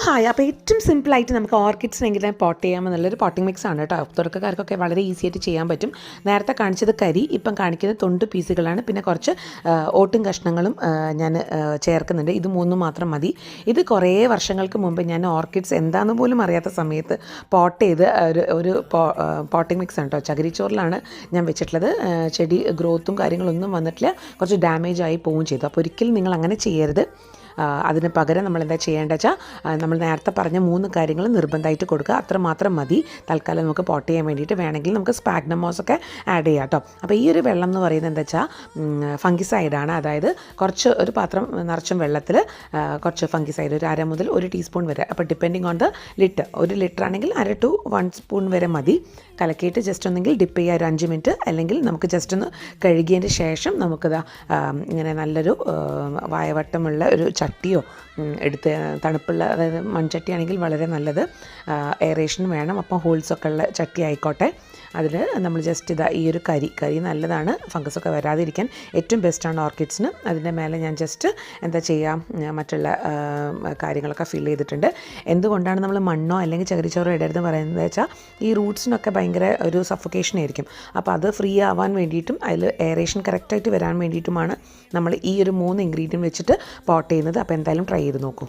Hi. അപ്പോൾ ഏറ്റവും സിമ്പിളായിട്ട് നമുക്ക് ഓർക്കിഡ്സിന് എങ്ങനെ പോട്ട് ചെയ്യാമെന്നുള്ളൊരു പോട്ടിംഗ് മിക്സ് ആണ് കേട്ടോ. തുടക്കക്കാർക്കൊക്കെ വളരെ ഈസി ആയിട്ട് ചെയ്യാൻ പറ്റും. നേരത്തെ കാണിച്ചത് കരി, ഇപ്പം കാണിക്കുന്നത് തൊണ്ട് പീസുകളാണ്. പിന്നെ കുറച്ച് ഓട്ടും കഷ്ണങ്ങളും ഞാൻ ചേർക്കുന്നുണ്ട്. ഇത് മൂന്നും മാത്രം മതി. ഇത് കുറേ വർഷങ്ങൾക്ക് മുമ്പ് ഞാൻ ഓർക്കിഡ്സ് എന്താണെന്ന് പോലും അറിയാത്ത സമയത്ത് പോട്ട് ചെയ്ത് ഒരു പോട്ടിംഗ് മിക്സ് ആണ് കേട്ടോ. ചകിരിച്ചോറിലാണ് ഞാൻ വെച്ചിട്ടുള്ളത്. ചെടി ഗ്രോത്തും കാര്യങ്ങളൊന്നും വന്നിട്ടില്ല, കുറച്ച് ഡാമേജ് ആയി പോവുകയും ചെയ്തു. അപ്പോൾ ഒരിക്കലും നിങ്ങൾ അങ്ങനെ ചെയ്യരുത്. അതിന് പകരം നമ്മൾ എന്താ ചെയ്യേണ്ടത് വെച്ചാൽ നമ്മൾ നേരത്തെ പറഞ്ഞ 3 കാര്യങ്ങൾ നിർബന്ധമായിട്ട് കൊടുക്കുക. അത്രമാത്രം മതി തൽക്കാലം നമുക്ക് പോട്ട് ചെയ്യാൻ വേണ്ടിയിട്ട്. വേണമെങ്കിൽ നമുക്ക് സ്പാഗ്നമോസൊക്കെ ആഡ് ചെയ്യാം കേട്ടോ. അപ്പോൾ ഈ ഒരു വെള്ളം എന്ന് പറയുന്നത് എന്താ വെച്ചാൽ ഫംഗിസൈഡാണ്. അതായത് ഒരു പാത്രം നിറച്ചും വെള്ളത്തിൽ കുറച്ച് ഫംഗിസൈഡ്, ഒരു 1/2 മുതൽ 1 ടീസ്പൂൺ വരെ. അപ്പോൾ depending on the litre, 1 litre ആണെങ്കിൽ 1/2 to 1 സ്പൂൺ വരെ മതി. കലക്കിയിട്ട് ജസ്റ്റ് ഒന്നെങ്കിൽ ഡിപ്പ് ചെയ്യുക ഒരു 5 മിനിറ്റ്, അല്ലെങ്കിൽ നമുക്ക് ജസ്റ്റ് ഒന്ന് കഴുകിയതിന് ശേഷം നമുക്കിതാ ഇങ്ങനെ നല്ലൊരു വായവട്ടമുള്ള ഒരു ചട്ടിയോ എടുത്ത്, തണുപ്പുള്ള, അതായത് മൺചട്ടിയാണെങ്കിൽ വളരെ നല്ലത്. എയറേഷൻ വേണം, അപ്പം ഹോൾസൊക്കെ ഉള്ള ചട്ടി ആയിക്കോട്ടെ. അതിൽ നമ്മൾ ജസ്റ്റ് ഈ ഒരു കരി നല്ലതാണ്, ഫംഗസൊക്കെ വരാതിരിക്കാൻ ഏറ്റവും ബെസ്റ്റാണ് ഓർക്കിഡ്സിന്. അതിൻ്റെ മേലെ ഞാൻ ജസ്റ്റ് എന്താ ചെയ്യുക, മറ്റുള്ള കാര്യങ്ങളൊക്കെ ഫിൽ ചെയ്തിട്ടുണ്ട്. എന്തുകൊണ്ടാണ് നമ്മൾ മണ്ണോ അല്ലെങ്കിൽ ചകിരിച്ചോറോ ഇടരുതെന്ന് പറയുന്നത് വെച്ചാൽ ഈ റൂട്ട്സിനൊക്കെ ഭയങ്കര ഒരു സഫോക്കേഷൻ ആയിരിക്കും. അപ്പോൾ അത് ഫ്രീ ആവാൻ വേണ്ടിയിട്ടും അതിൽ എയറേഷൻ കറക്റ്റായിട്ട് വരാൻ വേണ്ടിയിട്ടുമാണ് നമ്മൾ ഈ ഒരു 3 ഇൻഗ്രീഡിയൻറ്റ് വെച്ചിട്ട് പോട്ട് ചെയ്യുന്നത്. അപ്പോൾ എന്തായാലും ട്രൈ ചെയ്ത് നോക്കൂ.